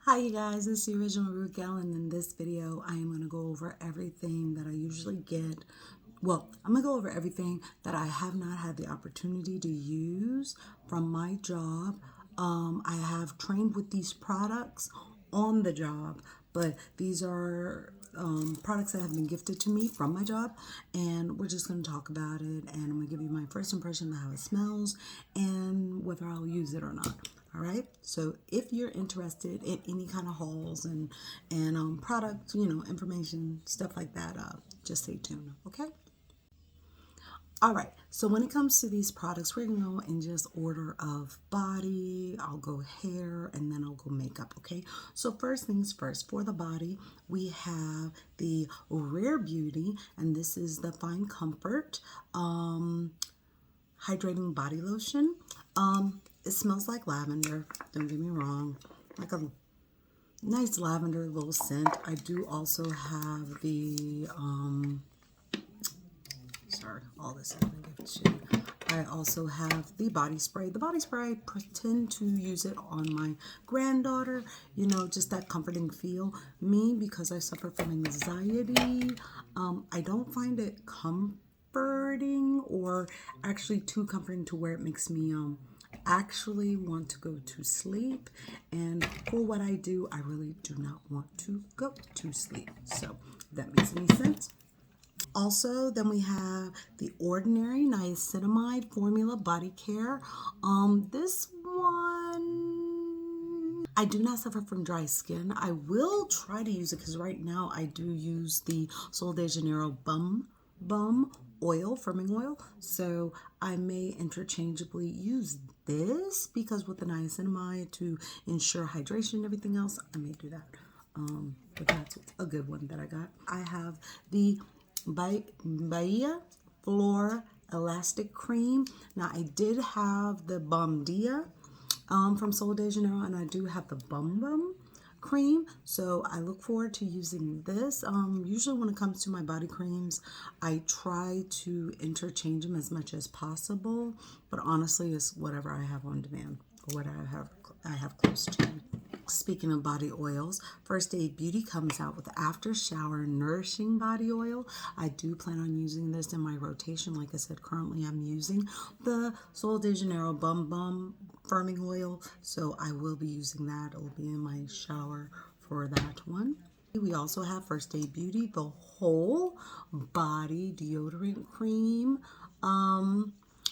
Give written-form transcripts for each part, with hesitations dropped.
Hi you guys, it's the original Root Gal, and in this video I am going to go over everything that I usually get. Well, I'm going to go over everything that I have not had the opportunity to use from my job. I have trained with these products on the job, but these are products that have been gifted to me from my job, and we're just going to talk about it, and I'm going to give you my first impression of how it smells and whether I'll use it or not. All right, so if you're interested in any kind of hauls and product, information, stuff like that, just stay tuned, okay? All right, so when it comes to these products, we're gonna go in just order of body. I'll go hair and then I'll go makeup, okay? So first things first, for the body, we have the Rare Beauty, and this is the Fine Comfort hydrating body lotion. It smells like lavender, don't get me wrong, like a nice lavender little scent. I do also have the sorry, all this is gonna give it to you. I also have the body spray. The body spray, I tend to use it on my granddaughter, just that comforting feel. Me, because I suffer from anxiety, I don't find it comforting or actually too comforting to where it makes me actually want to go to sleep, and for what I do, I really do not want to go to sleep. So if that makes any sense. Also, then we have the Ordinary Niacinamide Formula Body Care. This one, I do not suffer from dry skin. I will try to use it because right now I do use the Sol de Janeiro Bum oil, firming oil. So I may interchangeably use this because with the niacinamide to ensure hydration and everything else, I may do that. But that's a good one that I got. I have the Bahia Flor Elastic Cream. Now I did have the Bom Dia from Sol de Janeiro, and I do have the Bum cream, so I look forward to using this. Usually when it comes to my body creams, I try to interchange them as much as possible, but honestly it's whatever I have on demand or what I have close to. Speaking of body oils, First Aid Beauty comes out with After Shower Nourishing Body Oil. I do plan on using this in my rotation. Like I said, currently I'm using the Sol de Janeiro Bum firming oil, so I will be using that. It will be in my shower for that one. We also have First Aid Beauty, the Whole Body Deodorant Cream.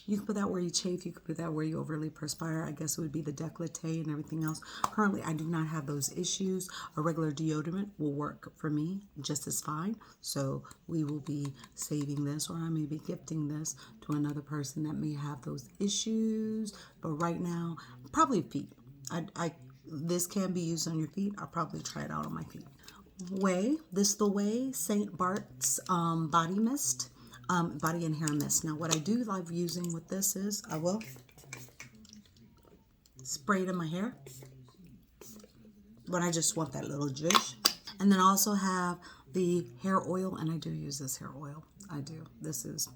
You can put that where you chafe, you can put that where you overly perspire. I guess it would be the décolleté and everything else. Currently, I do not have those issues. A regular deodorant will work for me just as fine. So we will be saving this, or I may be gifting this to another person that may have those issues. But right now, probably feet. This can be used on your feet. I'll probably try it out on my feet. The Way St. Bart's Body Mist. Body and hair mist. Now what I do love using with this is I will spray it in my hair when I just want that little zhuzh. And then I also have the hair oil, and I do use this hair oil. I do. This is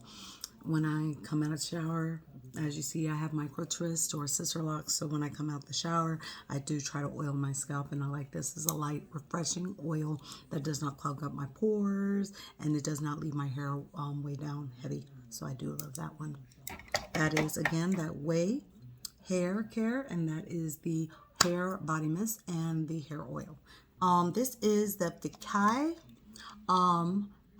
when I come out of the shower. As you see, I have micro twist or scissor locks, so when I come out the shower, I do try to oil my scalp, and I like this is a light, refreshing oil that does not clog up my pores, and it does not leave my hair way down heavy. So I do love that one. That is, again, that Way Hair Care, and that is the hair body mist and the hair oil. This is the Vikai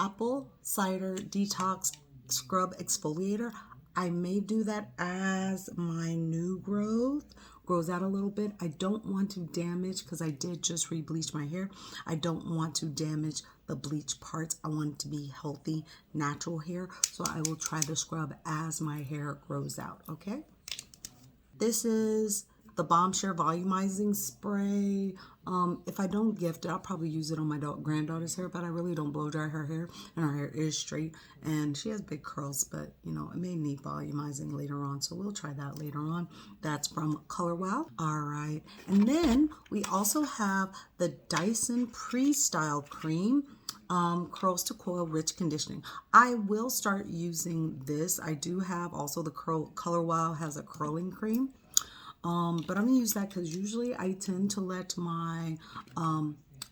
Apple Cider Detox Scrub Exfoliator. I may do that as my new growth grows out a little bit. I don't want to damage, because I did just re-bleach my hair. I don't want to damage the bleach parts. I want it to be healthy, natural hair. So I will try the scrub as my hair grows out, okay? This is the Bombshare Volumizing Spray. If I don't gift it, I'll probably use it on my granddaughter's hair, but I really don't blow dry her hair, and her hair is straight, and she has big curls, but it may need volumizing later on, so we'll try that later on. That's from Color Wow. All right, and then we also have the Dyson Pre-Style Cream. Curls to Coil Rich Conditioning. I will start using this. I do have also the Color Wow has a curling cream. But I'm gonna use that because usually I tend to let my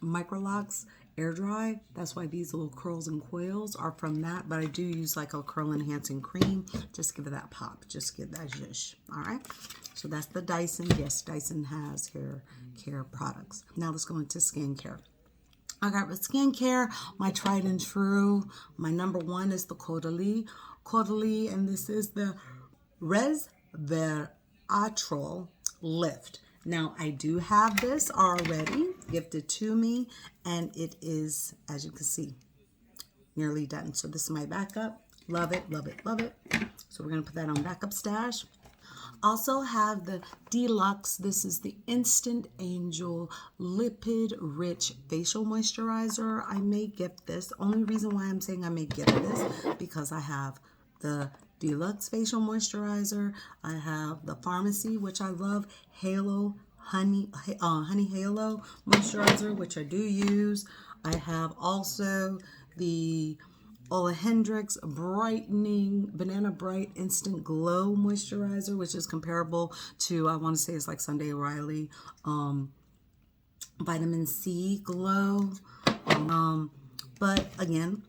microlocks air dry. That's why these little curls and coils are from that. But I do use like a curl enhancing cream. Just give it that pop. Just give that zhuzh. All right. So that's the Dyson. Yes, Dyson has hair care products. Now let's go into skincare. I got with skincare, my tried and true. My number one is the Caudalie. Caudalie, and this is the Resveratrol Lift. Now, I do have this already gifted to me, and it is, as you can see, nearly done. So this is my backup. Love it, love it, love it. So we're going to put that on backup stash. Also have the Deluxe. This is the Instant Angel Lipid Rich Facial Moisturizer. I may gift this. Only reason why I'm saying I may gift this because I have the Deluxe Facial Moisturizer. I have the Pharmacy, which I love, Halo Honey Halo Moisturizer, which I do use. I have also the Ola Hendrix Brightening Banana Bright Instant Glow Moisturizer, which is comparable to, I want to say it's like Sunday Riley Vitamin C Glow. But again,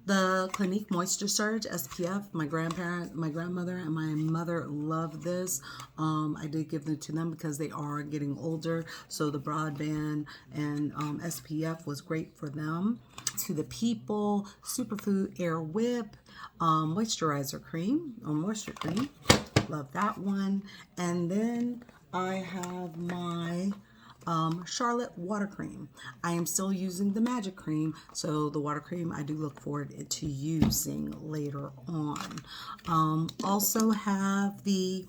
the Clinique Moisture Surge SPF, my grandmother, and my mother love this. I did give them to them because they are getting older, so the broadband and SPF was great for them. To the People Superfood Air Whip Moisturizer Cream, or Moisture Cream. Love that one. And then I have my Charlotte water cream. I am still using the Magic Cream, so the water cream I do look forward to using later on. Also have the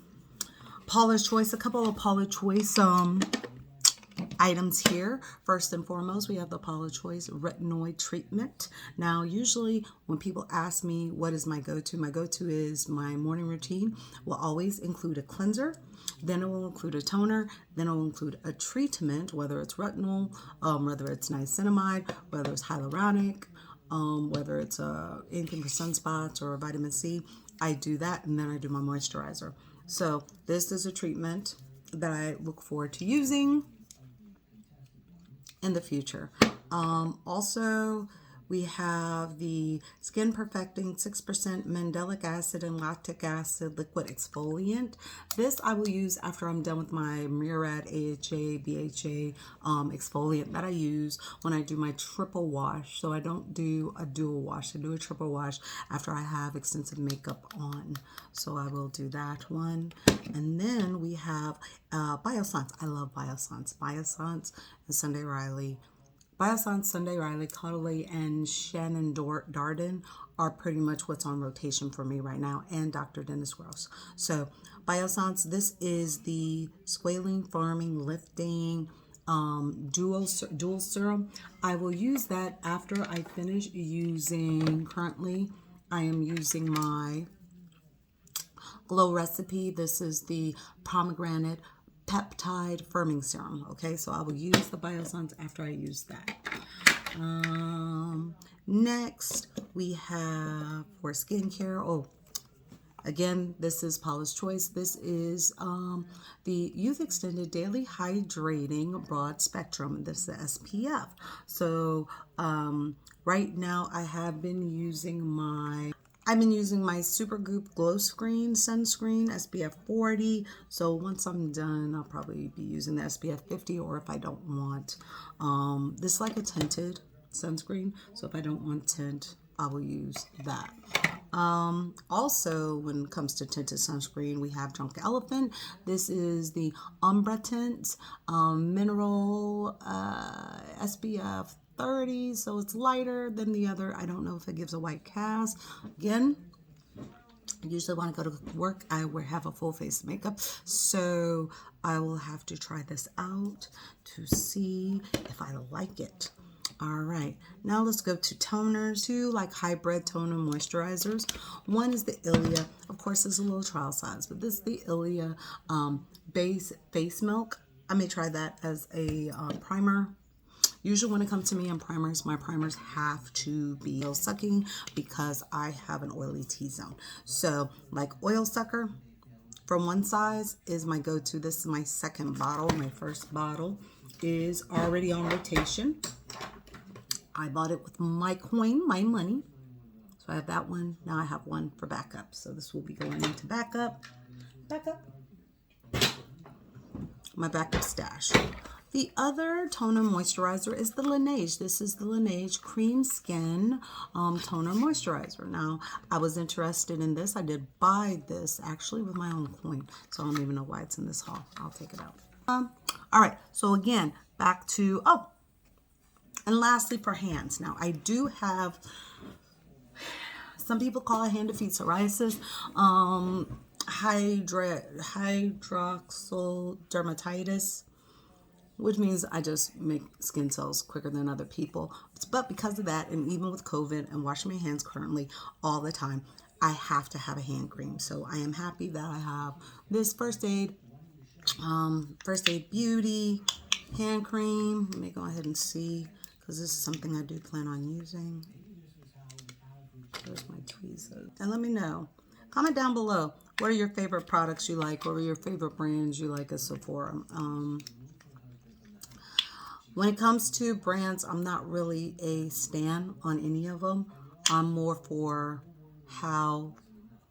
Paula's Choice, a couple of Paula's Choice items here. First and foremost, we have the Paula's Choice Retinoid Treatment. Now, usually when people ask me what is my go-to is my morning routine will always include a cleanser, then it will include a toner, then it will include a treatment, whether it's retinol, whether it's niacinamide, whether it's hyaluronic, whether it's anything for sunspots or vitamin C. I do that, and then I do my moisturizer. So this is a treatment that I look forward to using in the future. Also, we have the Skin Perfecting 6% Mandelic Acid and Lactic Acid Liquid Exfoliant. This I will use after I'm done with my Murad AHA, BHA exfoliant that I use when I do my triple wash. So I don't do a dual wash, I do a triple wash after I have extensive makeup on. So I will do that one. And then we have Biossance. I love Biossance. Biossance and Sunday Riley. Biossance, Sunday Riley, Caudalie, and Shannon Darden are pretty much what's on rotation for me right now, and Dr. Dennis Gross. So Biossance, this is the Squalene Firming Lifting dual serum. I will use that after I finish using, currently I am using my Glow Recipe. This is the Pomegranate Peptide Firming Serum. Okay, so I will use the Biossance after I use that. Next, we have for skincare. Oh, again, this is Paula's Choice. This is the Youth Extended Daily Hydrating Broad Spectrum. This is the SPF. So right now, I have been using my Supergoop Glow Screen Sunscreen SPF 40. So once I'm done, I'll probably be using the SPF 50, or if I don't want, this is like a tinted sunscreen. So if I don't want tint, I will use that. Also, when it comes to tinted sunscreen, we have Drunk Elephant. This is the Umbra Tint Mineral SPF 30, so it's lighter than the other. I don't know if it gives a white cast. Again, I usually want to go to work, I have a full face of makeup, so I will have to try this out to see if I like it. All right, now let's go to toners. Two like hybrid toner moisturizers. One is the Ilia. Of course, it's a little trial size, but this is the Ilia base face milk. I may try that as a primer. Usually when it comes to me and primers, my primers have to be oil sucking because I have an oily T-zone. So like oil sucker from one size is my go-to. This is my second bottle. My first bottle is already on rotation. I bought it with my coin, my money. So I have that one. Now I have one for backup. So this will be going into backup. Backup. My backup stash. The other toner moisturizer is the Laneige. This is the Laneige Cream Skin Toner Moisturizer. Now, I was interested in this. I did buy this actually with my own coin. So I don't even know why it's in this haul. I'll take it out. All right. So again, back to, and lastly for hands. Now, I do have, some people call it hand to feet psoriasis. Hydroxyl dermatitis, which means I just make skin cells quicker than other people. But because of that, and even with COVID and washing my hands currently all the time, I have to have a hand cream. So I am happy that I have this First Aid Beauty hand cream. Let me go ahead and see, because this is something I do plan on using. There's my tweezers. And let me know. Comment down below. What are your favorite products you like? What are your favorite brands you like at Sephora? When it comes to brands, I'm not really a stan on any of them. I'm more for how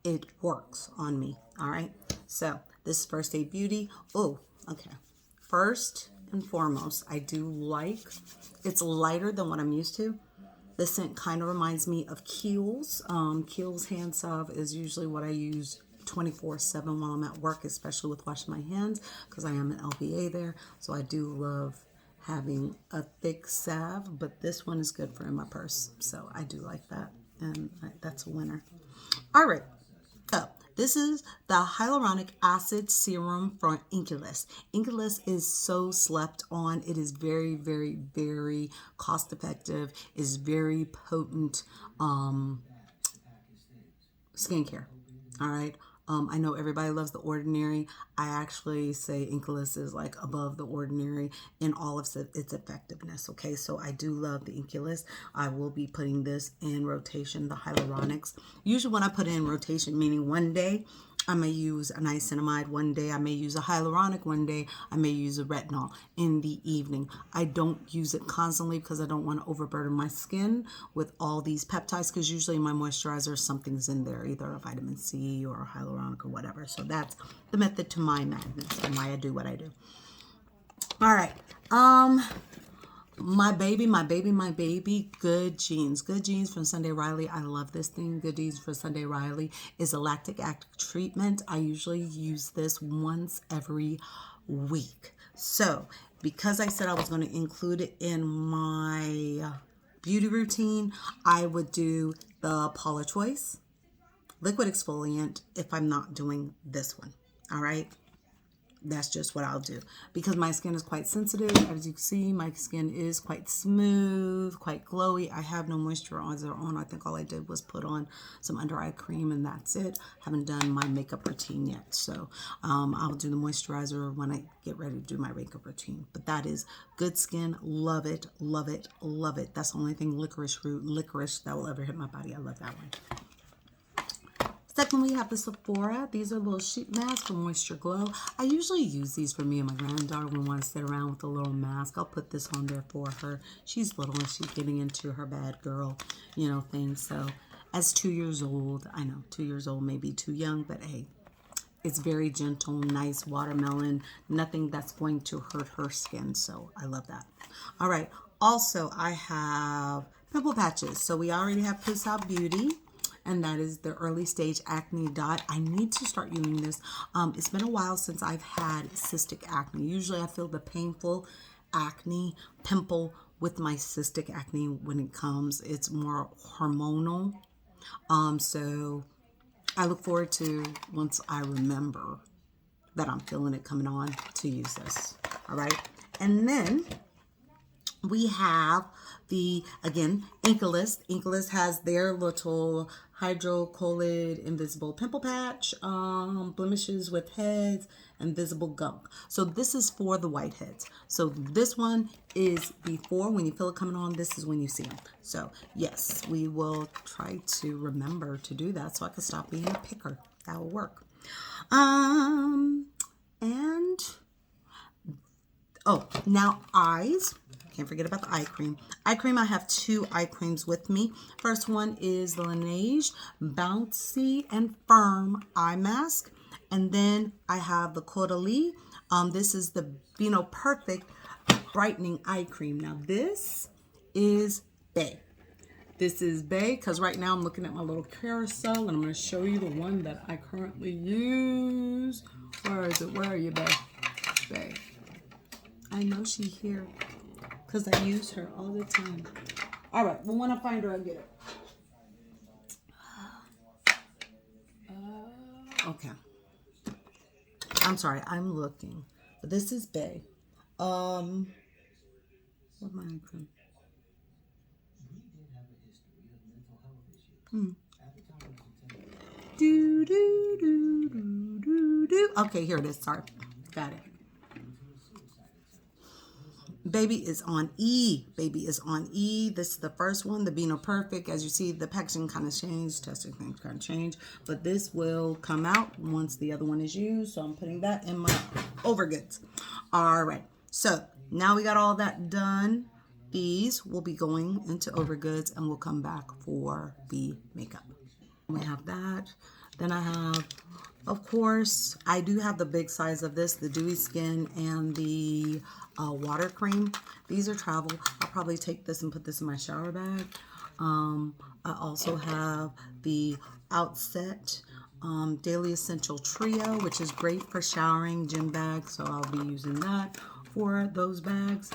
it works on me. All right. So this is First Aid Beauty. Oh, okay. First and foremost, I do like, it's lighter than what I'm used to. The scent kind of reminds me of Kiehl's. Kiehl's hand salve is usually what I use 24/7 while I'm at work, especially with washing my hands, because I am an LVA there. So I do love having a thick salve, but this one is good for in my purse. So I do like that, and that's a winner. All right. So this is the hyaluronic acid serum from LYLAS. LYLAS is so slept on. It is very, very, very cost effective. It's very potent skincare. All right. I know everybody loves The Ordinary. I actually say LYLAS is like above The Ordinary in all of its effectiveness. Okay, so I do love the LYLAS. I will be putting this in rotation, the hyaluronics. Usually when I put it in rotation, meaning one day I may use a niacinamide, one day I may use a hyaluronic, one day I may use a retinol in the evening. I don't use it constantly because I don't want to overburden my skin with all these peptides, because usually in my moisturizer something's in there, either a vitamin C or a hyaluronic or whatever. So that's the method to my madness and why I do what I do. All right. My baby, Good Genes. Good Genes from Sunday Riley. I love this thing. Good Genes from Sunday Riley is a lactic acid treatment. I usually use this once every week. So because I said I was going to include it in my beauty routine, I would do the Paula Choice liquid exfoliant if I'm not doing this one. All right. That's just what I'll do, because my skin is quite sensitive. As you can see, my skin is quite smooth, quite glowy. I have no moisturizer on. I think all I did was put on some under eye cream, and that's it. Haven't done my makeup routine yet, so I'll do the moisturizer when I get ready to do my makeup routine. But that is good skin. Love it, love it, love it. That's the only thing licorice that will ever hit my body. I love that one. Second, we have the Sephora. These are little sheet masks for Moisture Glow. I usually use these for me and my granddaughter when we want to sit around with a little mask. I'll put this on there for her. She's little and she's getting into her bad girl, thing. So as 2 years old, I know 2 years old may be too young, but hey, it's very gentle, nice watermelon, nothing that's going to hurt her skin. So I love that. All right. Also, I have pimple patches. So we already have Puss Out Beauty, and that is the early stage acne dot. I need to start using this. It's been a while since I've had cystic acne. Usually I feel the painful acne pimple with my cystic acne when it comes. It's more hormonal. So I look forward to, once I remember that I'm feeling it coming on, to use this. All right. And then we have the, again, LYLAS. LYLAS has their little hydrocolloid invisible pimple patch, blemishes with heads, and visible gunk. So this is for the whiteheads. So this one is before, when you feel it coming on, this is when you see them. So yes, we will try to remember to do that so I can stop being a picker. That will work. And oh, now eyes. Can't forget about the eye cream. Eye cream, I have 2 eye creams with me. First one is the Laneige Bouncy and Firm Eye Mask. And then I have the Caudalie. This is the Perfect Brightening Eye Cream. Now this is Bay. This is Bay because right now I'm looking at my little carousel and I'm going to show you the one that I currently use. Where is it? Where are you, Bay? Bay. I know she's here because I use her all the time. All right. Well, when I find her, I'll get her. Okay. I'm sorry. I'm looking. But this is Bay. What my eye cream? Do, do, do, do, do, do. Okay, here it is. Sorry. Got it. Baby is on E. Baby is on E. This is the first one, the Beano Perfect. As you see, the packaging kind of changed. Testing things kind of changed. But this will come out once the other one is used. So I'm putting that in my overgoods. All right. So now we got all that done. These will be going into overgoods and we'll come back for the makeup. We have that. Then I have, of course, I do have the big size of this, the Dewy Skin and the water cream. These are travel. I'll probably take this and put this in my shower bag. I also have the Outset Daily Essential Trio, which is great for showering, gym bags. So I'll be using that for those bags.